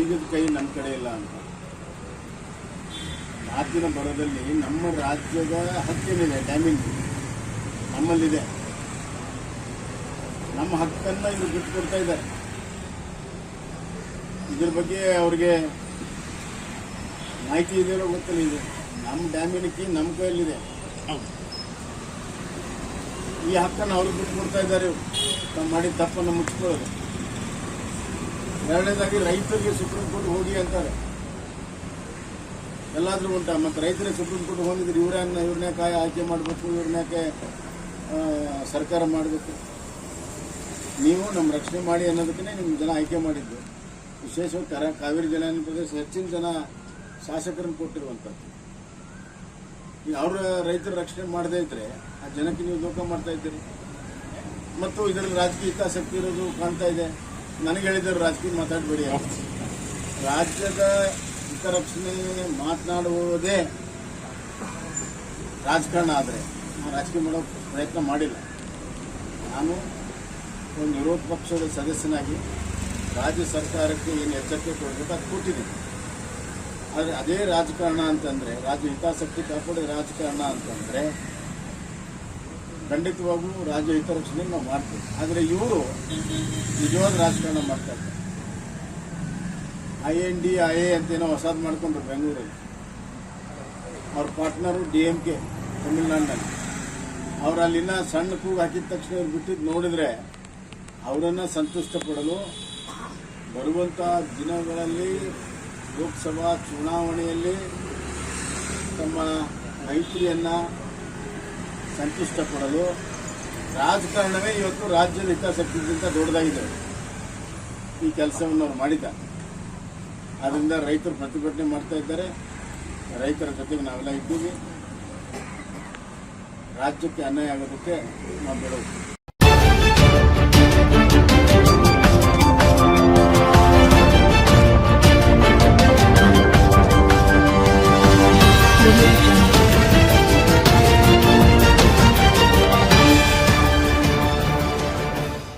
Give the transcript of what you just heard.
ಬೀಗದ ಕೈ ನಮ್ಮ ಕಡೆ ಇಲ್ಲ ಅಂತ ಮಾತಿನ ಬರದಲ್ಲಿ ನಮ್ಮ ರಾಜ್ಯದ ಹಕ್ಕೇನಿದೆ, ಡ್ಯಾಮಿಂಗ್ ನಮ್ಮಲ್ಲಿದೆ. ನಮ್ಮ ಹಕ್ಕನ್ನು ಇವರು ಬಿಟ್ಟುಕೊಡ್ತಾ ಇದ್ದಾರೆ. ಇದ್ರ ಬಗ್ಗೆ ಅವ್ರಿಗೆ ಮಾಹಿತಿ ಇದೆಯೋ ಗೊತ್ತಿಲ್ಲ. ಇದು ನಮ್ಮ ಡ್ಯಾಮಿನ ಕೀ ನಮ್ಮ ಕೈಯಲ್ಲಿದೆ. ಈ ಹಕ್ಕನ್ನು ಅವ್ರಿಗೆ ಬಿಟ್ಟುಕೊಡ್ತಾ ಇದ್ದಾರೆ. ನಾವು ಮಾಡಿದ ತಪ್ಪನ್ನು ಮುಚ್ಕೊಳ್ಳೋದು. ಎರಡನೇದಾಗಿ ರೈತರಿಗೆ ಸುಪ್ರೀಂ ಕೋರ್ಟ್ ಹೋಗಿ ಅಂತಾರೆ. ಎಲ್ಲಾದರೂ ಉಂಟಾ? ಮತ್ತು ರೈತರಿಗೆ ಸುಪ್ರೀಂ ಕೋರ್ಟ್ ಹೋಗಿದ್ರೆ ಇವ್ರನ್ನೇ ಆಯ್ಕೆ ಮಾಡಬೇಕು, ಇವ್ರನ್ಯಾಕೆ ಸರ್ಕಾರ ಮಾಡಬೇಕು? ನೀವು ನಮ್ಮ ರಕ್ಷಣೆ ಮಾಡಿ ಅನ್ನೋದಕ್ಕೆ ನಿಮ್ಮ ಜನ ಆಯ್ಕೆ ಮಾಡಿದ್ದು. ವಿಶೇಷವಾಗಿ ಕಾವೇರಿ ಜಲಾನಯನ ಪ್ರದೇಶ ಹೆಚ್ಚಿನ ಜನ ಶಾಸಕರನ್ನು ಕೊಟ್ಟಿರುವಂಥದ್ದು. ಈಗ ಅವರ ರೈತರ ರಕ್ಷಣೆ ಮಾಡದೇ ಇದ್ದರೆ ಆ ಜನಕ್ಕೆ ನೀವು ದೋಖ ಮಾಡ್ತಾ ಇದ್ದೀರಿ. ಮತ್ತು ಇದರಲ್ಲಿ ರಾಜಕೀಯ ಹಿತಾಸಕ್ತಿ ಇರೋದು ಕಾಣ್ತಾ ಇದೆ. ನನಗೆ ಹೇಳಿದರು ರಾಜಕೀಯ ಮಾತಾಡಬೇಡಿ. ರಾಜ್ಯದ ಹಿತರಕ್ಷಣೆ ಮಾತನಾಡುವುದೇ ರಾಜಕಾರಣ. ಆದರೆ ನಾನು ರಾಜಕೀಯ ಮಾಡೋ ಪ್ರಯತ್ನ ಮಾಡಿಲ್ಲ. ನಾನು ಒಂದು ವಿರೋಧ ಪಕ್ಷದ ಸದಸ್ಯನಾಗಿ ರಾಜ್ಯ ಸರ್ಕಾರಕ್ಕೆ ಏನು ಎಚ್ಚರಿಕೆ ಕೊಡಬೇಕು ಅದು ಕೊಟ್ಟಿದ್ದೀನಿ. ಆದರೆ ಅದೇ ರಾಜಕಾರಣ ಅಂತಂದರೆ, ರಾಜ್ಯ ಹಿತಾಸಕ್ತಿ ಕಾಪಾಡೋ ರಾಜಕಾರಣ ಅಂತಂದರೆ ಖಂಡಿತವಾಗೂ ರಾಜ್ಯ ಹಿತರಕ್ಷಣೆ ನಾವು ಮಾಡ್ತೀವಿ. ಆದರೆ ಇವರು ನಿಜವಾದ ರಾಜಕಾರಣ ಮಾಡ್ತಾ ಇದ್ದಾರೆ. INDIA ಅಂತೇನೋ ಹೊಸದು ಮಾಡ್ಕೊಂಡ್ರು ಬೆಂಗಳೂರಲ್ಲಿ. ಅವ್ರ ಪಾರ್ಟ್ನರು DMK ತಮಿಳ್ನಾಡಿನಲ್ಲಿ. ಅವ್ರು ಅಲ್ಲಿನ ಸಣ್ಣ ಕೂಗು ಹಾಕಿದ ತಕ್ಷಣ ಅವ್ರು ಬಿಟ್ಟಿದ್ದು ನೋಡಿದರೆ ಅವರನ್ನು ಸಂತುಷ್ಟ ಪಡಲು ಬರುವಂಥ ದಿನಗಳಲ್ಲಿ ಲೋಕಸಭಾ ಚುನಾವಣೆಯಲ್ಲಿ ತಮ್ಮ ಮೈತ್ರಿಯನ್ನು ಸಂತುಷ್ಟ ಪಡಲು ರಾಜಕಾರಣವೇ ಇವತ್ತು ರಾಜ್ಯದ ಹಿತಾಸಕ್ತಿಗಿಂತ ದೊಡ್ಡದಾಗಿದೆ. ಈ ಕೆಲಸವನ್ನು ಅವ್ರು ಮಾಡಿದ್ದಾರೆ. ಆದ್ದರಿಂದ ರೈತರು ಪ್ರತಿಭಟನೆ ಮಾಡ್ತಾ ಇದ್ದಾರೆ. ರೈತರ ಜೊತೆಗೆ ನಾವೆಲ್ಲ ಇದ್ದೀವಿ. ರಾಜ್ಯಕ್ಕೆ ಅನ್ಯಾಯ ಆಗೋದಕ್ಕೆ ನಾವು ಬಿಡೋದು.